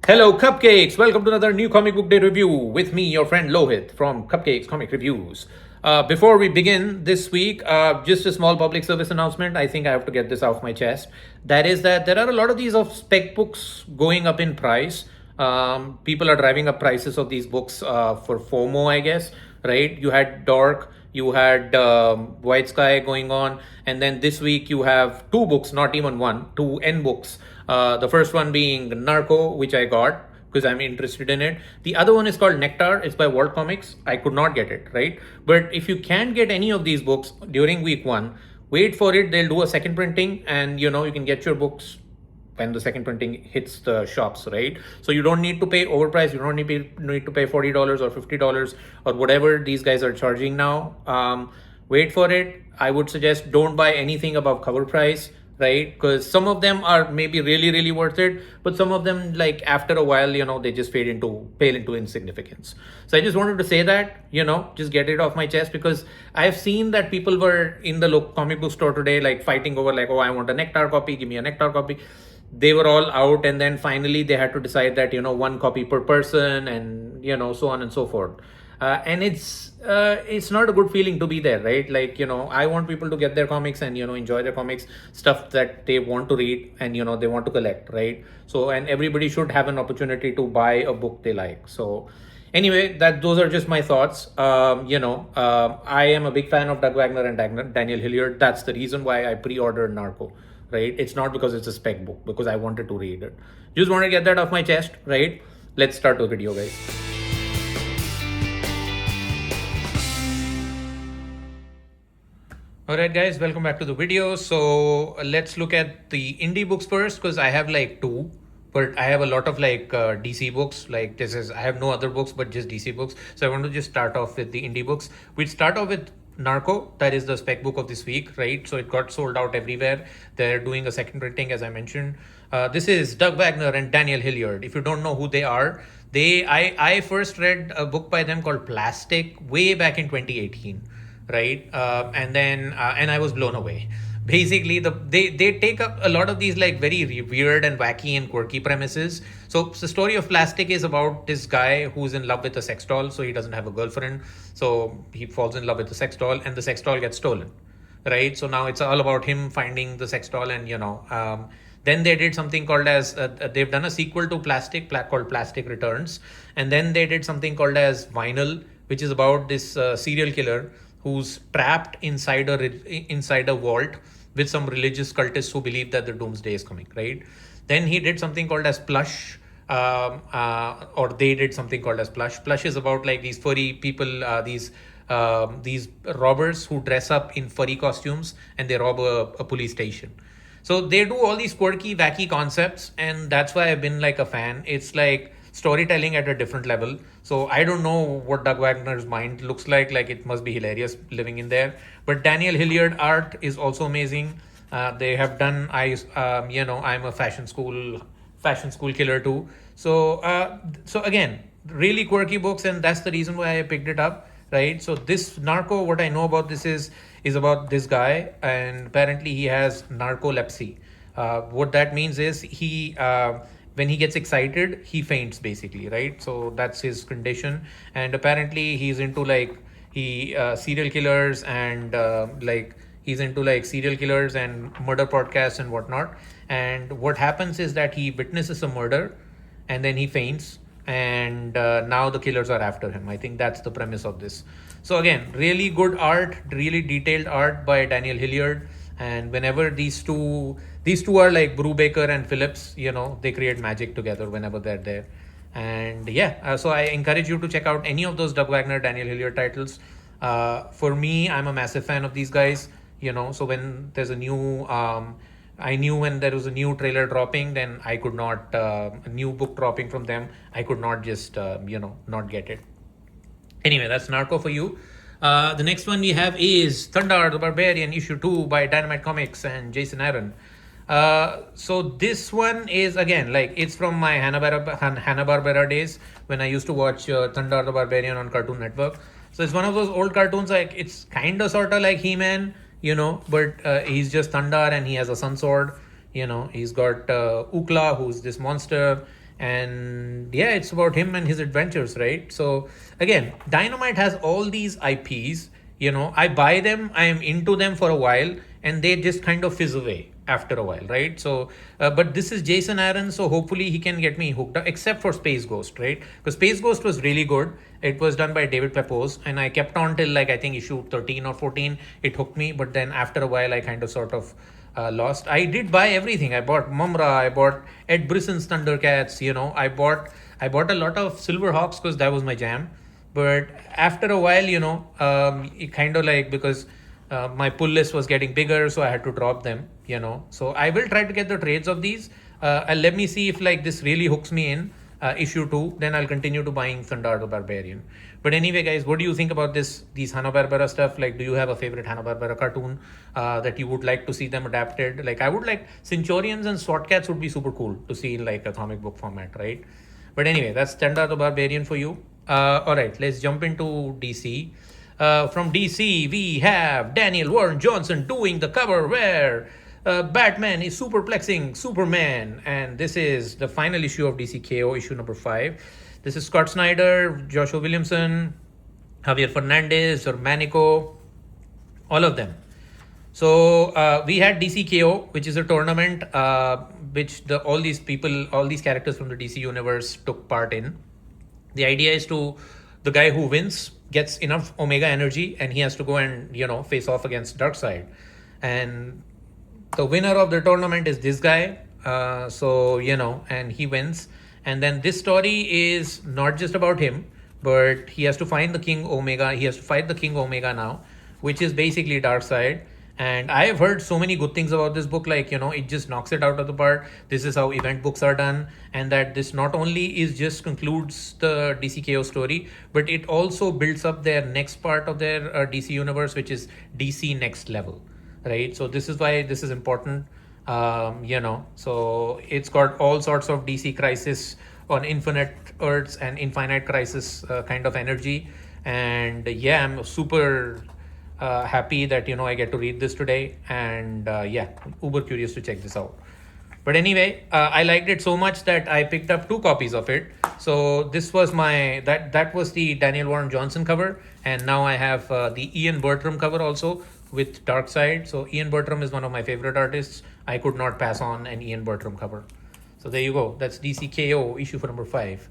Hello, Cupcakes! Welcome to another new comic book day review with me, your friend Lohit from Cupcakes Comic Reviews. Before we begin this week, just a small public service announcement. I think I have to get this off my chest. That is that there are a lot of these of spec books going up in price. People are driving up prices of these books for FOMO, I guess, right? You had Dark, you had White Sky going on, and then this week you have two books, not even one, two N books. The first one being Narco, which I got because I'm interested in it. The other one is called Nectar. It's by World Comics. I could not get it, right? But if you can't get any of these books during week one, wait for it. They'll do a second printing, and you can get your books when the second printing hits the shops, right? So you don't need to pay overpriced. You don't need to pay $40 or $50 or whatever these guys are charging now. Wait for it. I would suggest don't buy anything above cover price, right? Because some of them are maybe really worth it, but some of them, like, after a while, they just pale into insignificance. So I just wanted to say that, just get it off my chest, because I've seen that people were in the local comic book store today, like, fighting over, like, oh, I want a Nectar copy, give me a Nectar copy. They were all out, and then finally they had to decide that one copy per person, and so on and so forth. And it's not a good feeling to be there, right? Like, I want people to get their comics and enjoy their comics, stuff that they want to read and they want to collect, right? So, and everybody should have an opportunity to buy a book they like. So anyway, those are just my thoughts. I am a big fan of Doug Wagner and Daniel Hilliard. That's the reason why I pre-ordered Narco, right? It's not because it's a spec book, because I wanted to read it. Just want to get that off my chest, right? Let's start the video, guys. Alright guys, welcome back to the video. So let's look at the indie books first, because I have like two, but I have a lot of like DC books. Like I have no other books but just DC books. So I want to just start off with the indie books. We'll start off with Narco. That is the spec book of this week, right? So it got sold out everywhere. They're doing a second printing, as I mentioned. This is Doug Wagner and Daniel Hilliard. If you don't know who they are, I first read a book by them called Plastic way back in 2018. Right, and I was blown away. Basically, they take up a lot of these like very weird and wacky and quirky premises. So the story of Plastic is about this guy who's in love with a sex doll. So he doesn't have a girlfriend. So he falls in love with the sex doll, and the sex doll gets stolen. Right. So now it's all about him finding the sex doll, and then they did something called as they've done a sequel to Plastic called Plastic Returns, and then they did something called as Vinyl, which is about this serial killer who's trapped inside a vault with some religious cultists who believe that the doomsday is coming, right? Then he did something called as Plush, or they did something called as Plush. Plush is about like these furry people, these robbers who dress up in furry costumes and they rob a police station. So they do all these quirky, wacky concepts, and that's why I've been like a fan. It's like storytelling at a different level. So I don't know what Doug Wagner's mind looks like. Like, it must be hilarious living in there. But Daniel Hilliard art is also amazing. They have done I'm a fashion school killer too. So again, really quirky books, and that's the reason why I picked it up, right? So this Narco, what I know about this is about this guy, and apparently he has narcolepsy. What that means is when he gets excited, he faints, basically, right? So that's his condition. And apparently he's into serial killers and he's into serial killers and murder podcasts and whatnot. And what happens is that he witnesses a murder and then he faints, and now the killers are after him. I think that's the premise of this. So again, really good art, really detailed art by Daniel Hilliard. And whenever these two are like Brubaker and Phillips, they create magic together whenever they're there. And so I encourage you to check out any of those Doug Wagner, Daniel Hilliard titles. For me, I'm a massive fan of these guys. So when there's a new I knew when there was a new trailer dropping, then I could not a new book dropping from them, I could not just not get it. Anyway, that's Narco for you. The next one we have is Thundar the Barbarian, issue 2 by Dynamite Comics and Jason Aaron. So this one is, again, like, it's from my Hanna-Barbera days when I used to watch Thundar the Barbarian on Cartoon Network. So it's one of those old cartoons, like, it's kind of sort of like He-Man, but he's just Thundar and he has a sun sword. He's got Ukla, who's this monster, and yeah, it's about him and his adventures, right? So again, Dynamite has all these IPs. I buy them, I am into them for a while, and they just kind of fizz away after a while, right? So but this is Jason Aaron, so hopefully he can get me hooked up, except for Space Ghost, right? Because Space Ghost was really good. It was done by David Pepose, and I kept on till like I think issue 13 or 14. It hooked me, but then after a while I kind of sort of lost. I did buy everything. I bought Mumra, I bought Ed Brisson's Thundercats, I bought a lot of Silverhawks because that was my jam. But after a while, it kind of like, because my pull list was getting bigger, so I had to drop them. So I will try to get the trades of these. And let me see if like this really hooks me in issue 2, then I'll continue to buying Thundar the Barbarian. But anyway, guys, what do you think about these Hanna-Barbera stuff? Like, do you have a favorite Hanna-Barbera cartoon that you would like to see them adapted? Like, I would like Centurions and SWAT Cats would be super cool to see in like a comic book format, right? But anyway, that's Thundar the Barbarian for you. All right, let's jump into DC. From DC, we have Daniel Warren Johnson doing the cover where Batman is superplexing Superman, and this is the final issue of DC KO, issue number 5. This is Scott Snyder, Joshua Williamson, Javier Fernandez, or Manico, all of them. So we had DC KO, which is a tournament which all these characters from the DC universe took part in. The idea is the guy who wins gets enough Omega energy, and he has to go and face off against Darkseid, and the winner of the tournament is this guy. And he wins. And then this story is not just about him, but he has to find the King Omega. He has to fight the King Omega now, which is basically Darkseid. And I have heard so many good things about this book, like, it just knocks it out of the park. This is how event books are done. And that this not only is just concludes the DC KO story, but it also builds up their next part of their DC universe, which is DC Next Level, right? So this is why this is important. So it's got all sorts of DC Crisis on Infinite Earths and Infinite Crisis kind of energy. And yeah, I'm super happy that I get to read this today, and uber curious to check this out. But anyway, I liked it so much that I picked up 2 copies of it. So this was that was the Daniel Warren Johnson cover, and now I have the Ian Bertram cover also with Darkseid. So Ian Bertram is one of my favorite artists. I could not pass on an Ian Bertram cover. So there you go. That's DC KO issue for number 5.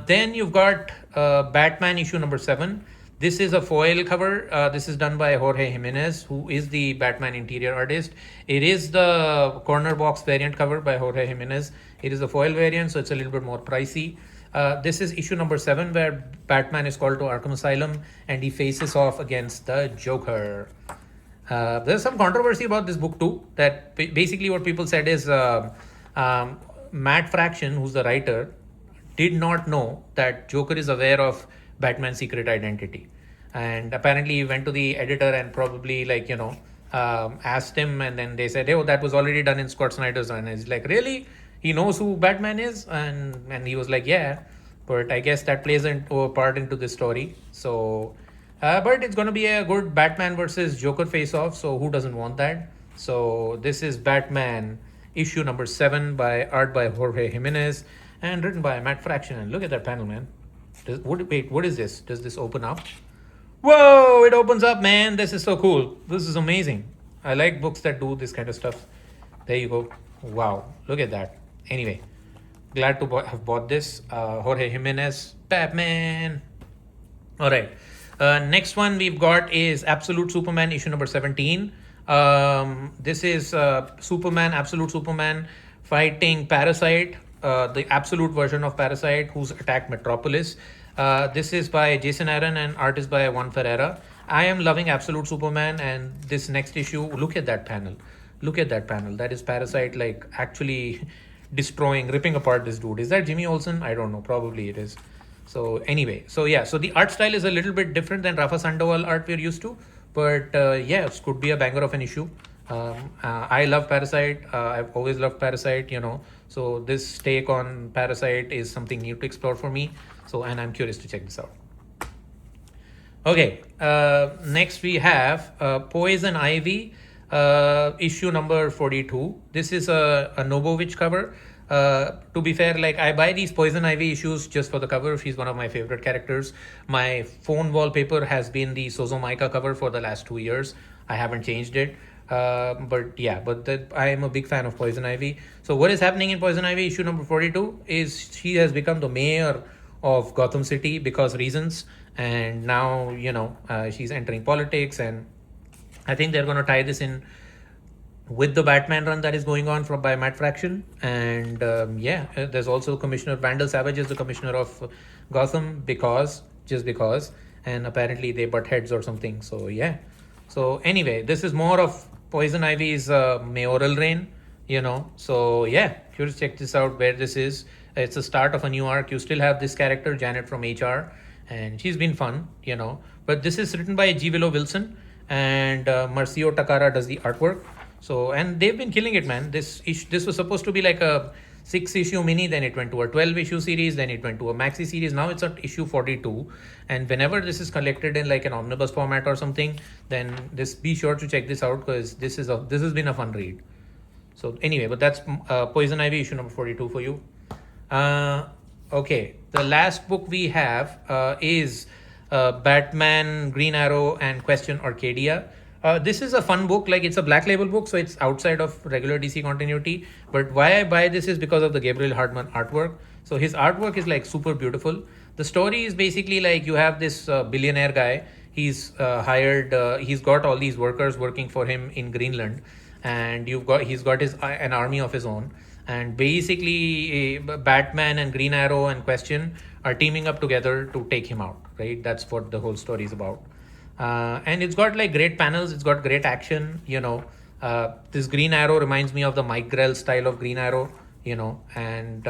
Then you've got Batman issue number 7. This is a foil cover. This is done by Jorge Jimenez, who is the Batman interior artist. It is the corner box variant cover by Jorge Jimenez. It is a foil variant, so it's a little bit more pricey. This is issue number 7, where Batman is called to Arkham Asylum and he faces off against the Joker. There's some controversy about this book too, that basically what people said is Matt Fraction, who's the writer, did not know that Joker is aware of Batman's secret identity. And apparently he went to the editor and probably asked him, and then they said, oh, that was already done in Scott Snyder's run. And he's like, really? He knows who Batman is? And he was like, yeah. But I guess that plays a part into this story. So, but it's going to be a good Batman versus Joker face-off. So who doesn't want that? So this is Batman issue number 7 art by Jorge Jimenez and written by Matt Fraction. And look at that panel, man. Wait, what is this? Does this open up? Whoa, it opens up, man. This is so cool. This is amazing. I like books that do this kind of stuff. There you go. Wow, look at that. Anyway, glad to have bought this. Jorge Jimenez, Batman. All right. Next one we've got is Absolute Superman issue number 17. This is Absolute Superman fighting Parasite, the absolute version of Parasite, who's attacked Metropolis. This is by Jason Aaron and art is by Juan Ferreira. I am loving Absolute Superman, and this next issue, look at that panel. Look at that panel. That is Parasite, like, actually ripping apart this dude. Is that Jimmy Olsen? I don't know. Probably it is. So anyway, so the art style is a little bit different than Rafa Sandoval art we're used to. But it could be a banger of an issue. I love Parasite. I've always loved Parasite, So this take on Parasite is something new to explore for me. And I'm curious to check this out. Okay, next we have Poison Ivy, issue number 42. This is a Nobovich cover. To be fair, like I buy these Poison Ivy issues just for the cover. She's one of my favorite characters. My phone wallpaper has been the Sozo Maika cover for the last 2 years. I haven't changed it. But yeah, I am a big fan of Poison Ivy. So what is happening in Poison Ivy issue number 42 is she has become the mayor of Gotham City because reasons, and now she's entering politics, and I think they're going to tie this in with the Batman run that is going on by Matt Fraction. And there's also Commissioner Vandal Savage is the commissioner of Gotham just because, and apparently they butt heads or something. So yeah. So anyway, this is more of Poison Ivy's mayoral reign, So yeah, curious, check this out where this is. It's the start of a new arc. You still have this character, Janet from HR, and she's been fun, But this is written by G. Willow Wilson, and Marcio Takara does the artwork. So, and they've been killing it, man. This was supposed to be like a 6-issue mini, then it went to a 12-issue series, then it went to a maxi series. Now it's at issue 42. And whenever this is collected in like an omnibus format or something, then be sure to check this out because this has been a fun read. So anyway, but that's Poison Ivy issue number 42 for you. Okay, the last book we have is Batman, Green Arrow, and Question Arcadia. This is a fun book, like it's a Black Label book, so it's outside of regular DC continuity. But why I buy this is because of the Gabriel Hardman artwork. So his artwork is like super beautiful. The story is basically like you have this billionaire guy. He's hired. He's got all these workers working for him in Greenland, and he's got an army of his own. And basically, Batman and Green Arrow and Question are teaming up together to take him out. Right? That's what the whole story is about. And it's got like great panels. It's got great action. This Green Arrow reminds me of the Mike Grell style of Green Arrow. And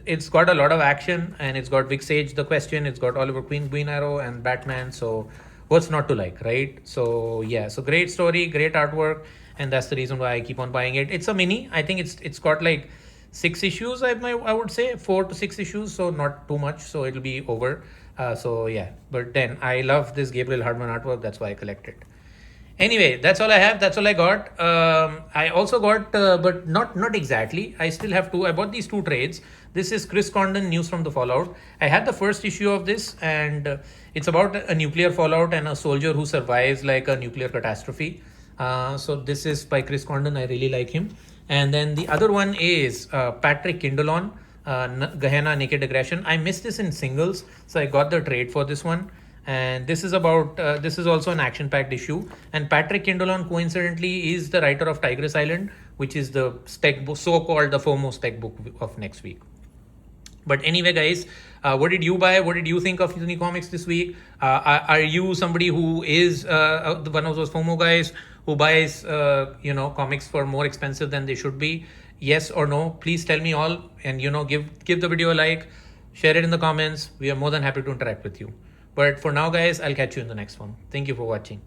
it's got a lot of action, and it's got Vic Sage, the Question. It's got Oliver Queen, Green Arrow, and Batman. So what's not to like, right? So yeah, so great story, great artwork, and that's the reason why I keep on buying it. It's a mini. I think it's got like 6 issues. I would say 4 to 6 issues, so not too much. So it'll be over. So yeah, but then I love this Gabriel Hardman artwork. That's why I collect it. Anyway, that's all I have. That's all I got. I also got, but not exactly. I still have 2. I bought these 2 trades. This is Chris Condon, News from the Fallout. I had the first issue of this, and it's about a nuclear fallout and a soldier who survives like a nuclear catastrophe. So this is by Chris Condon. I really like him. And then the other one is Patrick Kindlon, Gehenna Naked Aggression. I missed this in singles, so I got the trade for this one. And this is about this is also an action-packed issue. And Patrick Kindlon, coincidentally, is the writer of Tigress Island, which is the spec book, so-called the foremost spec book of next week. But anyway, guys, what did you buy? What did you think of Uni Comics this week? Are you somebody who is one of those FOMO guys who buys comics for more expensive than they should be? Yes or no? Please tell me all, and give the video a like, share it in the comments. We are more than happy to interact with you. But for now, guys, I'll catch you in the next one. Thank you for watching.